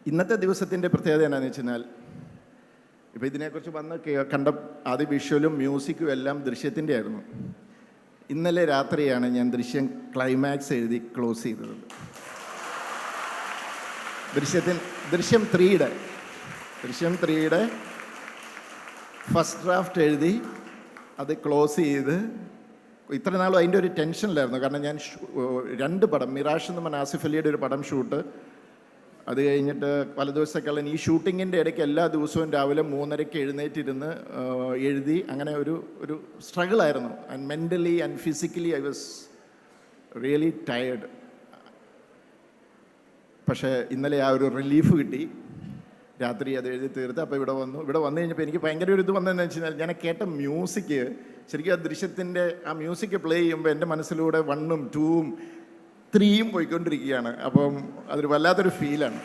ഇന്നത്തെ ദിവസത്തിൻ്റെ പ്രത്യേകത എന്താണെന്ന് വെച്ച് കഴിഞ്ഞാൽ, ഇപ്പോൾ ഇതിനെക്കുറിച്ച് വന്ന് കണ്ട ആദ്യ വിഷ്വലും മ്യൂസിക്കും എല്ലാം ദൃശ്യത്തിൻ്റെ ആയിരുന്നു. ഇന്നലെ രാത്രിയാണ് ഞാൻ ക്ലൈമാക്സ് എഴുതി ക്ലോസ് ചെയ്തത്. ദൃശ്യം 3യുടെ ഫസ്റ്റ് ഡ്രാഫ്റ്റ് എഴുതി അത് ക്ലോസ് ചെയ്ത് ഇത്ര നാളും അതിൻ്റെ ഒരു ടെൻഷനിലായിരുന്നു. കാരണം ഞാൻ 2 പടം, മിറാഷ് എന്ന് പറഞ്ഞ ആസിഫ് അലിയുടെ ഒരു പടം ഷൂട്ട്, അത് കഴിഞ്ഞിട്ട് പല ദിവസത്തേക്കുള്ള ഈ ഷൂട്ടിങ്ങിൻ്റെ ഇടയ്ക്ക് എല്ലാ ദിവസവും രാവിലെ 3:30 എഴുന്നേറ്റിരുന്ന് എഴുതി. അങ്ങനെ ഒരു സ്ട്രഗിളായിരുന്നു. And mentally and physically I was really tired. പക്ഷേ ഇന്നലെ ആ ഒരു റിലീഫ് കിട്ടി. രാത്രി അത് എഴുതി തീർത്ത്. അപ്പോൾ ഇവിടെ വന്നു കഴിഞ്ഞപ്പോൾ എനിക്ക് ഭയങ്കര ഒരു ഇത് വന്നതെന്ന് വെച്ച് കഴിഞ്ഞാൽ, ഞാൻ കേട്ട മ്യൂസിക് ശരിക്കും ആ ദൃശ്യത്തിൻ്റെ ആ മ്യൂസിക് പ്ലേ ചെയ്യുമ്പോൾ എൻ്റെ മനസ്സിലൂടെ 1ഉം 2ഉം 3യും പോയിക്കൊണ്ടിരിക്കുകയാണ്. അപ്പം അതൊരു വല്ലാത്തൊരു ഫീലാണ്.